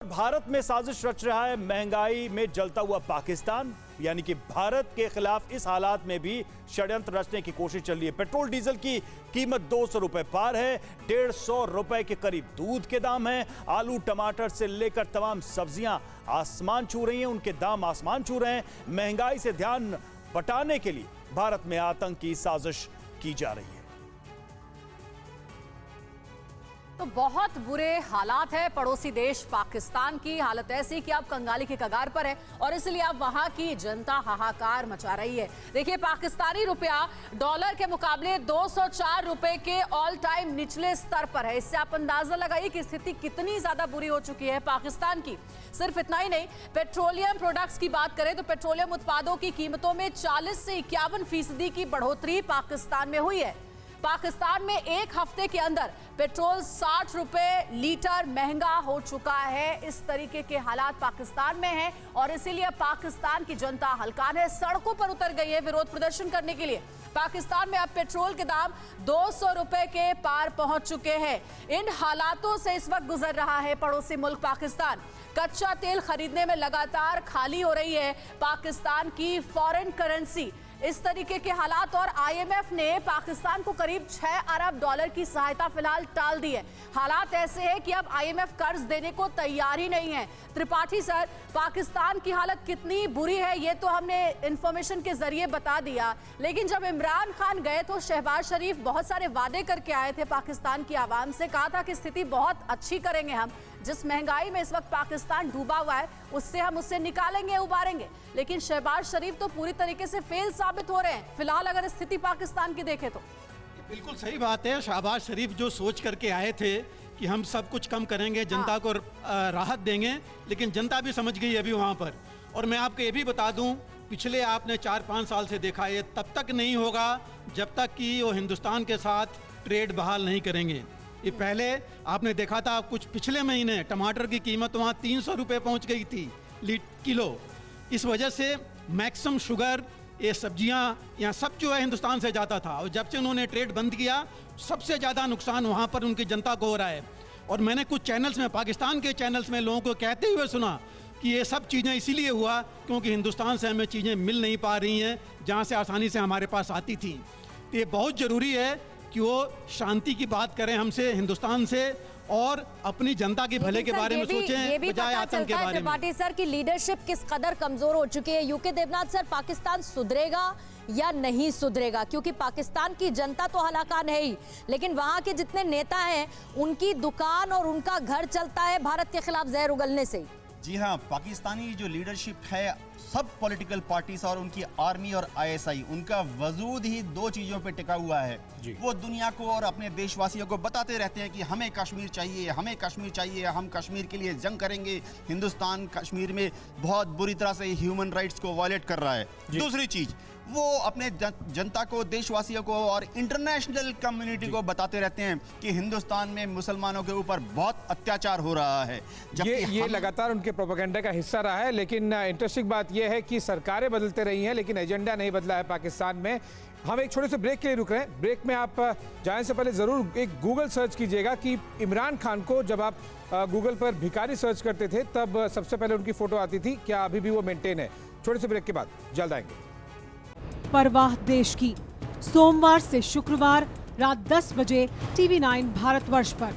भारत में साजिश रच रहा है महंगाई में जलता हुआ पाकिस्तान, यानी कि भारत के खिलाफ इस हालात में भी षड्यंत्र रचने की कोशिश चल रही है। पेट्रोल डीजल की कीमत 200 रुपए पार है, 150 रुपए के करीब दूध के दाम हैं, आलू टमाटर से लेकर तमाम सब्जियां आसमान छू रही हैं, उनके दाम आसमान छू रहे हैं। महंगाई से ध्यान बटाने के लिए भारत में आतंक की साजिश की जा रही है। तो बहुत बुरे हालात है पड़ोसी देश पाकिस्तान की। हालत ऐसी कि अब कंगाली के कगार पर है और इसलिए अब वहां की जनता हाहाकार मचा रही है। देखिए, पाकिस्तानी रुपया डॉलर के मुकाबले 204 रुपए के ऑल टाइम निचले स्तर पर है। इससे आप अंदाजा लगाइए कि स्थिति कितनी ज्यादा बुरी हो चुकी है पाकिस्तान की। सिर्फ इतना ही नहीं, पेट्रोलियम प्रोडक्ट्स की बात करें तो पेट्रोलियम उत्पादों की कीमतों में 40 से 51% की बढ़ोतरी पाकिस्तान में हुई है। पाकिस्तान में एक हफ्ते के अंदर पेट्रोल 60 रुपए लीटर महंगा हो चुका है। इस तरीके के हालात पाकिस्तान में हैं और इसीलिए पाकिस्तान की जनता हलकान है, सड़कों पर उतर गई है विरोध प्रदर्शन करने के लिए। पाकिस्तान में अब पेट्रोल के दाम 200 रुपए के पार पहुंच चुके हैं। इन हालातों से इस वक्त गुजर रहा है पड़ोसी मुल्क पाकिस्तान। कच्चा तेल खरीदने में लगातार खाली हो रही है पाकिस्तान की फॉरेन करेंसी। इस तरीके के हालात और आईएमएफ ने पाकिस्तान को करीब 6 अरब डॉलर की सहायता फिलहाल टाल दी है। हालात ऐसे हैं कि अब आईएमएफ कर्ज देने को तैयार ही नहीं है। त्रिपाठी सर, पाकिस्तान की हालत कितनी बुरी है ये तो हमने इंफॉर्मेशन के जरिए बता दिया, लेकिन जब इमरान खान गए तो शहबाज शरीफ बहुत सारे वादे करके आए थे पाकिस्तान की आवाम से। कहा था कि स्थिति बहुत अच्छी करेंगे हम, जिस महंगाई में इस वक्त पाकिस्तान डूबा हुआ है उससे हम उससे निकालेंगे, उबारेंगे। लेकिन शहबाज शरीफ तो पूरी तरीके से फेल साबित हो रहे हैं फिलहाल अगर स्थिति पाकिस्तान की देखें तो। बिल्कुल सही बात है। शहबाज शरीफ जो सोच करके आए थे कि हम सब कुछ कम करेंगे, जनता को राहत देंगे, लेकिन जनता भी समझ गई अभी वहाँ पर। और मैं आपको ये भी बता दूं, पिछले आपने 4-5 साल से देखा है, तब तक नहीं होगा जब तक कि वो हिंदुस्तान के साथ ट्रेड बहाल नहीं करेंगे। ये पहले आपने देखा था कुछ पिछले महीने टमाटर की कीमत वहाँ 300 रुपये पहुँच गई थी किलो। इस वजह से मैक्सिमम शुगर, ये सब्जियां यहाँ सब जो है हिंदुस्तान से जाता था, और जब से उन्होंने ट्रेड बंद किया सबसे ज़्यादा नुकसान वहाँ पर उनकी जनता को हो रहा है। और मैंने कुछ चैनल्स में, पाकिस्तान के चैनल्स में लोगों को कहते हुए सुना कि ये सब चीज़ें इसीलिए हुआ क्योंकि हिंदुस्तान से हमें चीज़ें मिल नहीं पा रही हैं जहाँ से आसानी से हमारे पास आती थी। तो ये बहुत ज़रूरी है कि वो शांति की बात करें हमसे, हिंदुस्तान से, और अपनी जनता के भले के बारे में सोचें बजाय आतंक के बारे में। त्रिपाठी सर की लीडरशिप किस कदर कमजोर हो चुकी है। यूके देवनाथ सर, पाकिस्तान सुधरेगा या नहीं सुधरेगा? क्योंकि पाकिस्तान की जनता तो हलाकान है ही, लेकिन वहां के जितने नेता हैं उनकी दुकान और उनका घर चलता है भारत के खिलाफ जहर उगलने से। जी हाँ, पाकिस्तानी जो लीडरशिप है, सब पॉलिटिकल पार्टीज और उनकी आर्मी और आईएसआई, उनका वजूद ही 2 चीज़ों पे टिका हुआ है। वो दुनिया को और अपने देशवासियों को बताते रहते हैं कि हमें कश्मीर चाहिए, हमें कश्मीर चाहिए, हम कश्मीर के लिए जंग करेंगे। हिंदुस्तान कश्मीर में बहुत बुरी तरह से ह्यूमन राइट्स को वायलेट कर रहा है। दूसरी चीज़, वो अपने जनता को, देशवासियों को और इंटरनेशनल कम्युनिटी को बताते रहते हैं कि हिंदुस्तान में मुसलमानों के ऊपर बहुत अत्याचार हो रहा है। ये लगातार उनके प्रोपेगेंडा का हिस्सा रहा है। लेकिन इंटरेस्टिंग बात यह है कि सरकारें बदलते रही हैं लेकिन एजेंडा नहीं बदला है पाकिस्तान में। हम एक छोटे से ब्रेक के लिए रुक रहे हैं। ब्रेक में आप जाने से पहले जरूर एक गूगल सर्च कीजिएगा कि इमरान खान को जब आप गूगल पर भिखारी सर्च करते थे तब सबसे पहले उनकी फोटो आती थी। क्या अभी भी वो मेंटेन है? छोटे से ब्रेक के बाद जल्द आएंगे। परवाह देश की, सोमवार से शुक्रवार रात 10 बजे TV9 भारतवर्ष पर।